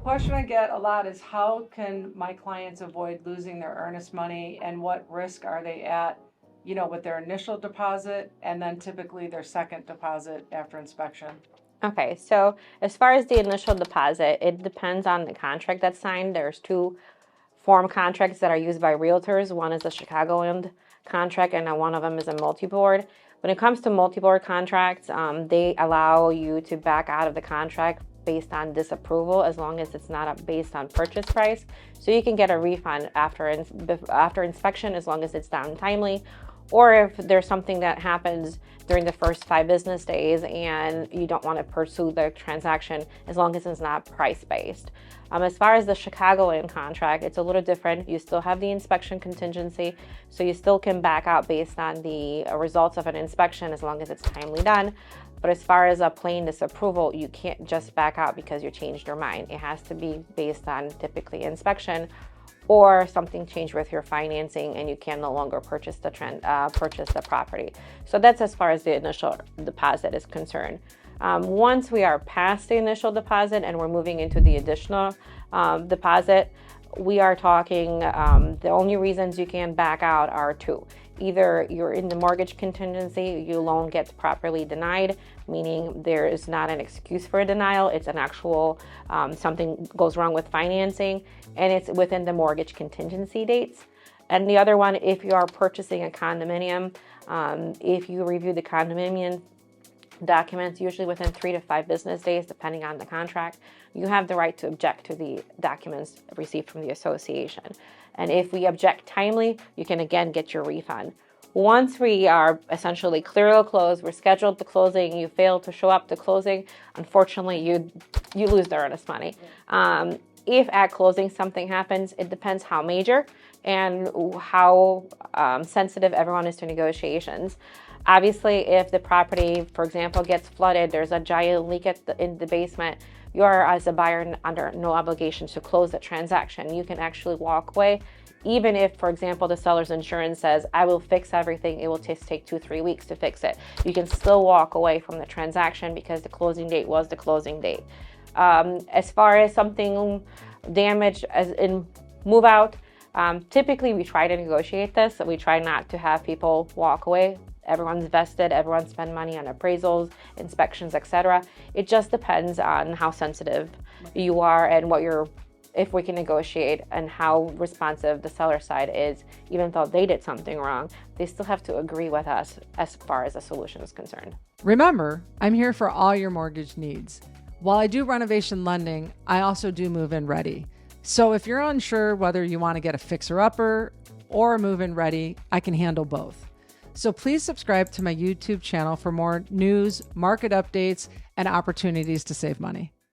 Question I get a lot is how can my clients avoid losing their earnest money, and what risk are they at, with their initial deposit and then typically their second deposit after inspection? Okay, so as far as the initial deposit, it depends on the contract that's signed. There's two form contracts that are used by realtors. One is a Chicagoland contract, and one of them is a multi-board. When it comes to multi-board contracts, they allow you to back out of the contract based on disapproval, as long as it's not based on purchase price. So you can get a refund after inspection, as long as it's done timely. Or if there's something that happens during the first 5 business days and you don't want to pursue the transaction, as long as it's not price-based. As far as the Chicagoland contract, it's a little different. You still have the inspection contingency, so you still can back out based on the results of an inspection, as long as it's timely done. But as far as a plain disapproval, you can't just back out because you changed your mind. It has to be based on typically inspection, or something changed with your financing and you can no longer purchase the property. So that's as far as the initial deposit is concerned. Once we are past the initial deposit and we're moving into the additional deposit, we are talking, the only reasons you can back out are two. Either you're in the mortgage contingency, your loan gets properly denied, meaning there is not an excuse for a denial, it's an actual, something goes wrong with financing, and it's within the mortgage contingency dates. And the other one, if you are purchasing a condominium, if you review the condominium documents, usually within 3 to 5 business days, depending on the contract, you have the right to object to the documents received from the association. And if we object timely, you can again get your refund. Once we are essentially clear to close, we're scheduled to closing, you fail to show up to closing, unfortunately, you lose the earnest money. If at closing something happens, it depends how major and how sensitive everyone is to negotiations. Obviously, if the property, for example, gets flooded, there's a giant leak in the basement, you are, as a buyer, under no obligation to close the transaction. You can actually walk away, even if, for example, the seller's insurance says, I will fix everything, it will take 2-3 weeks to fix it. You can still walk away from the transaction because the closing date was the closing date. As far as something damaged as in move out, typically we try to negotiate this. So we try not to have people walk away. Everyone's vested, everyone spend money on appraisals, inspections, etc. It just depends on how sensitive you are and if we can negotiate, and how responsive the seller side is. Even though they did something wrong, they still have to agree with us as far as the solution is concerned. Remember, I'm here for all your mortgage needs. While I do renovation lending, I also do move-in ready. So if you're unsure whether you want to get a fixer-upper or a move-in ready, I can handle both. So please subscribe to my YouTube channel for more news, market updates, and opportunities to save money.